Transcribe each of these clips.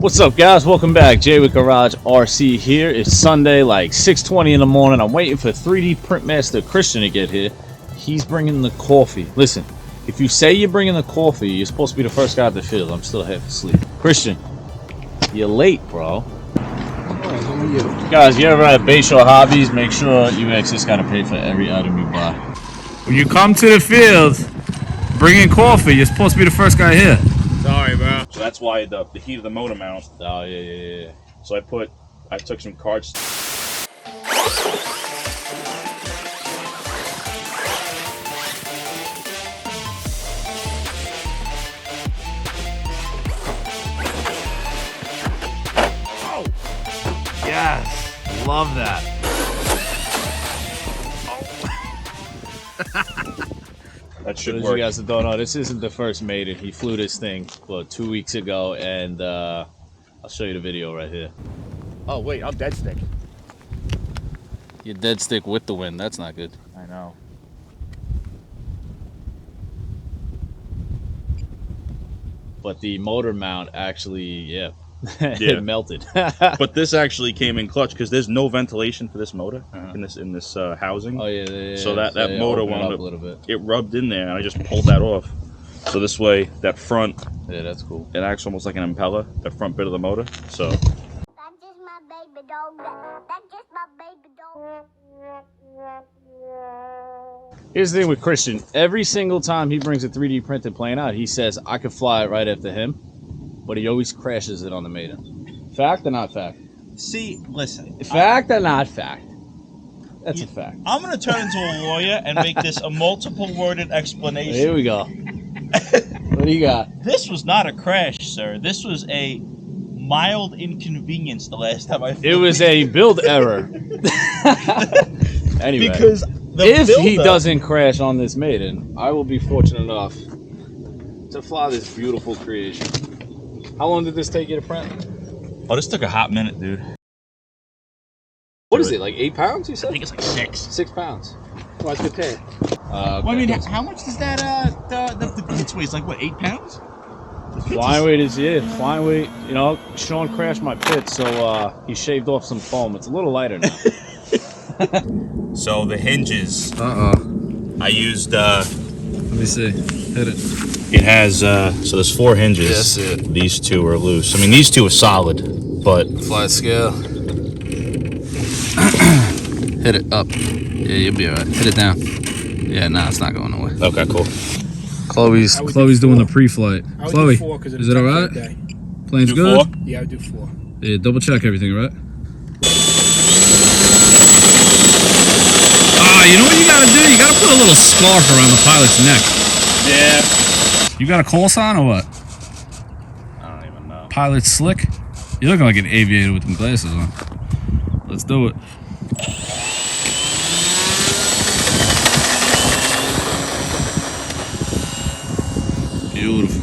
What's up, guys? Welcome back. Jay with Garage RC here. It's Sunday, like 6:20 in the morning. I'm waiting for 3D Printmaster Christian to get here. He's bringing the coffee. Listen, if you say you're bringing the coffee, you're supposed to be the first guy at the field. I'm still half asleep. Christian, you're late, bro. How are you? Guys, you ever at Bayshore Hobbies, make sure you just gotta pay for every item you buy. When you come to the field, bringing coffee, you're supposed to be the first guy here. Sorry, bro. So that's why the heat of the motor mount. Oh, yeah. So I took some cards. Oh! Yes! Love that. That should As work. you guys don't know, this isn't the first maiden. He flew this thing 2 weeks ago, and I'll show you the video right here. Oh wait, I'm dead stick. You're dead stick with the wind. That's not good. I know. But the motor mount actually, it melted. But this actually came in clutch because there's no ventilation for this motor in this housing. Oh yeah. So that motor wound up a little bit. It rubbed in there, and I just pulled that off. So this way, that front. Yeah, that's cool. It acts almost like an impeller, the front bit of the motor. So. That's just my baby dog. That's just my baby dog. Here's the thing with Christian. Every single time he brings a 3D printed plane out, he says, I could fly it right after him. But he always crashes it on the maiden. Fact or not fact? See, listen. Fact or not fact? That's a fact. I'm going to turn into a lawyer and make this a multiple-worded explanation. Here we go. What do you got? This was not a crash, sir. This was a mild inconvenience the last time I flew. It was a build error. Anyway, because if he doesn't crash on this maiden, I will be fortunate enough to fly this beautiful creation. How long did this take you to print? Oh, this took a hot minute, dude. What is it, like 8 pounds, you said? I think it's like 6. 6 pounds. Well, it's good pay. Okay. Well, I mean, how much does that, the bits weigh? It's like, what, 8 pounds? Flying weight is, flying weight. You know, Sean crashed my pit, so he shaved off some foam. It's a little lighter now. So the hinges, Uh-oh. I used, Let me see. Hit it. It has, so there's 4 hinges. That's it. These 2 are loose. I mean, these 2 are solid, but... Flat scale. Hit it up. Yeah, you'll be alright. Hit it down. Yeah, nah, it's not going nowhere. Okay, cool. Chloe's doing the pre-flight. Chloe, is it alright? Plane's Do good? 4? Yeah, I would do 4. Yeah, double check everything, right? You know what you gotta do? You gotta put a little scarf around the pilot's neck. Yeah. You got a call sign or what? I don't even know. Pilot slick? You're looking like an aviator with them glasses on. Let's do it. Beautiful.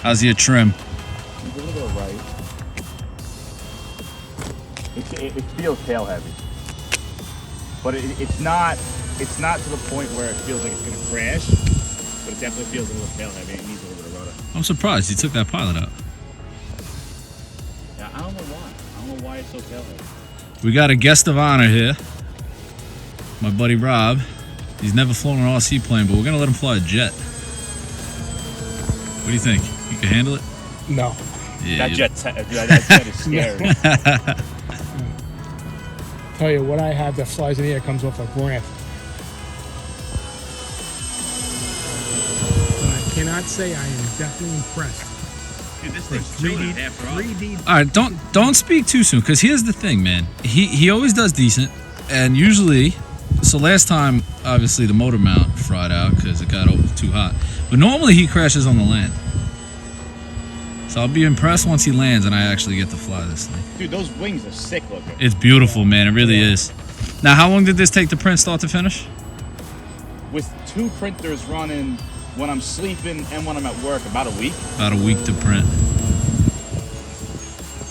How's your trim? A little bit right. It feels tail heavy, but it's not to the point where it feels like it's gonna crash. But it definitely feels a little tail heavy. It needs a little bit of rudder. I'm surprised you took that pilot out. Yeah, I don't know why. I don't know why it's so tail heavy. We got a guest of honor here. My buddy Rob. He's never flown an RC plane, but we're gonna let him fly a jet. What do you think? You can handle it? No. Yeah. That jet is scary. Tell you, what I have that flies in the air comes off a ramp. But I cannot say I am definitely impressed. Dude, this For thing's 3D. All right, don't speak too soon, because here's the thing, man. He always does decent, and usually, so last time, obviously, the motor mount fried out because it got too hot. But normally he crashes on the land. So I'll be impressed once he lands and I actually get to fly this thing. Dude, those wings are sick looking. It's beautiful, man. It really is. Now, how long did this take to print start to finish? With 2 printers running when I'm sleeping and when I'm at work, about a week. About a week to print.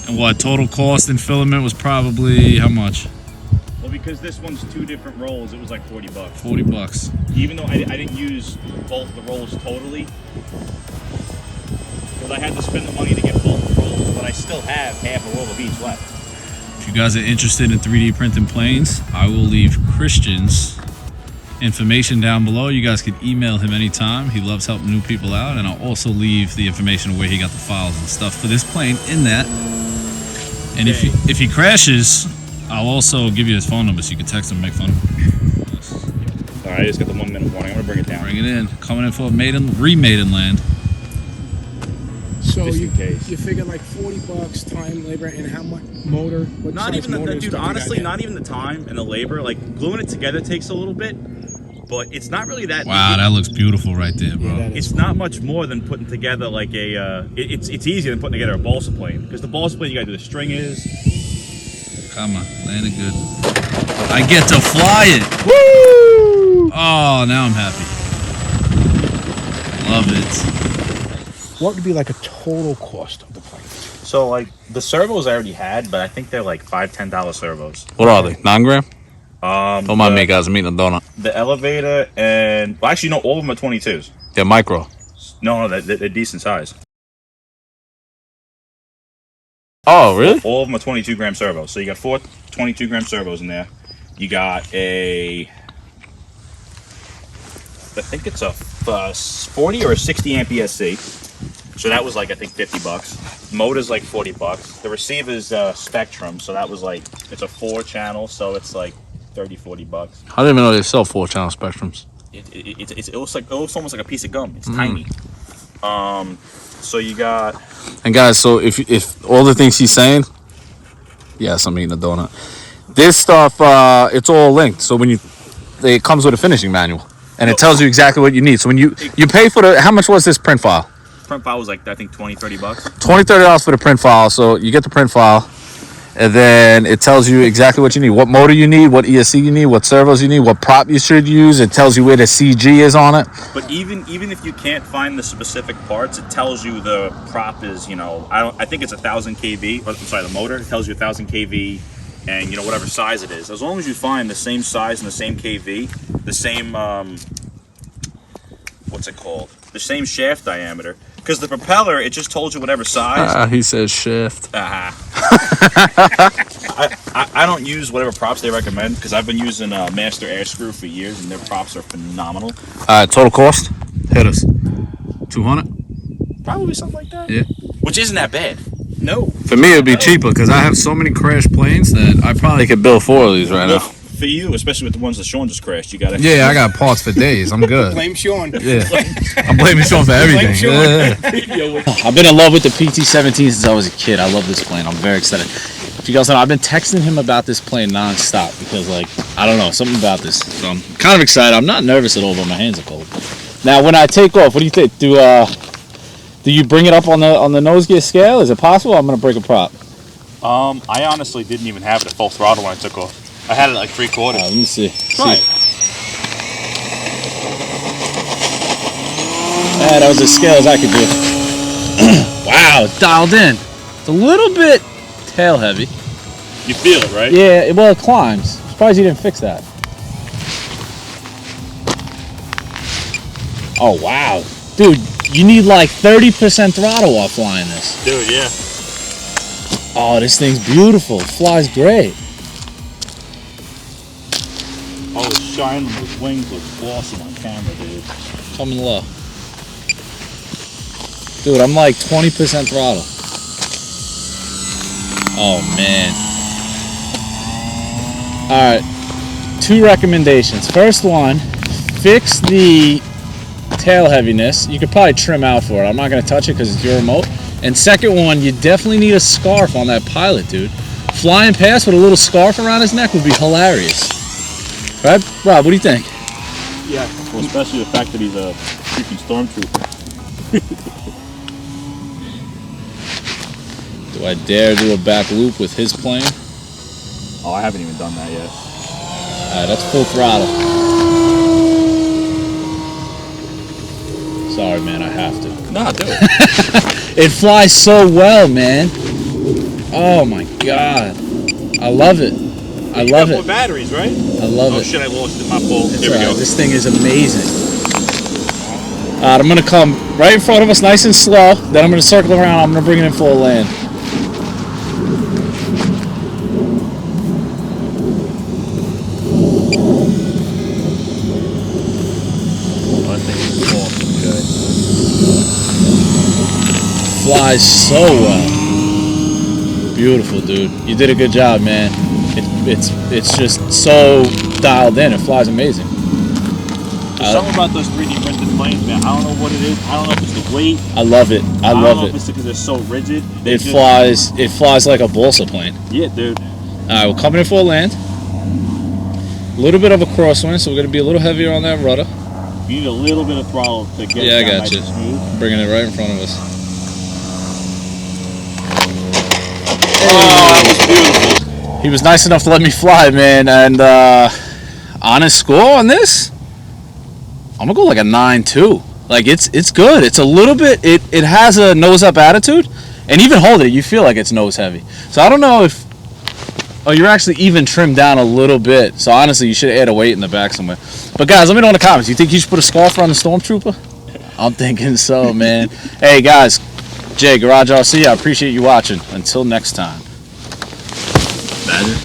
And what, total cost in filament was probably how much? Let because this one's 2 different rolls, it was like 40 bucks. 40 bucks. Even though I didn't use both the rolls totally, because I had to spend the money to get both the rolls, but I still have half a roll of each left. If you guys are interested in 3D printing planes, I will leave Christian's information down below. You guys can email him anytime. He loves helping new people out, and I'll also leave the information of where he got the files and stuff for this plane in that. And if he crashes, I'll also give you his phone number so you can text him and make fun of him. All right, I just got the 1 minute warning. I'm gonna bring it down. Bring it in. Coming in for a re-maiden land. So Just you in case. you figure like 40 bucks time, labor, and how much motor? What Not size even motor the and dude. stuff you got Honestly, there? not even the time and the labor. Like gluing it together takes a little bit, but it's not really that. Wow, that looks beautiful right there, bro. Yeah, that is It's not much more than putting together like a. It's easier than putting together a balsa plane, because the balsa plane you gotta do the string is. Come on, landed good. I get to fly it. Woo! Oh, now I'm happy. Love it. What would be like a total cost of the plane? So like the servos I already had, but I think they're like $5-10 servos. What are they? 9 gram? Don't mind the, me, guys. I'm eating a donut. The elevator and well, actually no, all of them are 22s. They're micro. No, they're decent size. Oh, really? All of them are 22 gram servos. So you got 4 22 gram servos in there. You got a, I think it's a 40 or a 60 amp ESC. So that was like, I think 50 bucks. Motor's like 40 bucks. The receiver's Spectrum, so that was like, it's a 4 channel, so it's like 30, 40 bucks. I didn't even know they sell 4-channel Spectrums. It looks almost like a piece of gum. It's tiny. So you got, And guys, so if all the things he's saying, yes, I'm eating a donut. This stuff, it's all linked. So when it comes with a finishing manual, and it tells you exactly what you need. So when you pay for how much was this print file? print file was like, I think 20, 30 bucks. $20-30 for the print file. So you get the print file, and then it tells you exactly what you need, what motor you need, what ESC you need, what servos you need, what prop you should use. It tells you where the CG is on it. But even if you can't find the specific parts, it tells you the prop is, I think it's 1,000 kV. Or, I'm sorry, the motor tells you 1,000 kV, and whatever size it is. As long as you find the same size and the same kV, the same what's it called? The same shaft diameter. Because the propeller, it just told you whatever size. He says shift. I don't use whatever props they recommend, because I've been using Master Air Screw for years, and their props are phenomenal. Total cost? Hit us. 200? Probably something like that. Yeah. Which isn't that bad. No. For me, it'd be cheaper because I have so many crashed planes that I probably could build 4 of these right Well, now. for you, especially with the ones that Sean just crashed, you got to. Yeah, I got parts for days. I'm good. Blame Sean. Yeah, I'm blaming Sean for everything. Yeah. I've been in love with the PT-17 since I was a kid. I love this plane. I'm very excited. If you guys know, I've been texting him about this plane nonstop because, I don't know, something about this. So I'm kind of excited. I'm not nervous at all, but my hands are cold. Now, when I take off, what do you think? Do you bring it up on the nose gear scale? Is it possible? I'm gonna break a prop. I honestly didn't even have it at full throttle when I took off. I had it like 3/4. Let me see. Try it. Yeah, that was as scale as I could do. Wow, it's dialed in. It's a little bit tail heavy. You feel it, right? Yeah, well, it climbs. Surprised you didn't fix that. Oh, wow. Dude, you need like 30% throttle while flying this. Dude, yeah. Oh, this thing's beautiful. It flies great. Oh, the shine on those wings looks awesome on camera, dude. Coming low. Dude, I'm like 20% throttle. Oh, man. Alright. 2 recommendations. First one, fix the tail heaviness. You could probably trim out for it. I'm not going to touch it because it's your remote. And second one, you definitely need a scarf on that pilot, dude. Flying past with a little scarf around his neck would be hilarious. Right? Rob, what do you think? Yeah. Well, especially the fact that he's a freaking stormtrooper. Do I dare do a back loop with his plane? Oh, I haven't even done that yet. Alright, that's full throttle. Sorry, man, I have to. No, do it. It flies so well, man. Oh my god. I love it. I You love got it. more batteries, right? I love Oh it. shit! I lost it. My fault. It's Here we all right. go. This thing is amazing. I'm gonna come right in front of us, nice and slow. Then I'm gonna circle around. I'm gonna bring it in full land. I think it's awesome. Good. Flies so well. Beautiful, dude. You did a good job, man. It's just so dialed in. It flies amazing. There's something about those 3D printed planes, man. I don't know what it is. I don't know if it's the weight. I love it. I don't love know if it. it's because they're so rigid. It flies like a balsa plane. Yeah, dude. Alright, we're coming in full land. A little bit of a crosswind, so we're gonna be a little heavier on that rudder. You need a little bit of throttle to get Yeah, I it down got nice you. and smooth. Bringing it right in front of us. Oh, that was beautiful. He was nice enough to let me fly, man, and honest score on this, I'm gonna go like a 9.2. Like it's good. It's a little bit. It has a nose up attitude, and even holding it, you feel like it's nose heavy. So I don't know if. Oh, you're actually even trimmed down a little bit. So honestly, you should add a weight in the back somewhere. But guys, let me know in the comments. You think you should put a scarf on the Stormtrooper? I'm thinking so, man. Hey guys, Jay, Garage RC. I appreciate you watching. Until next time. Imagine.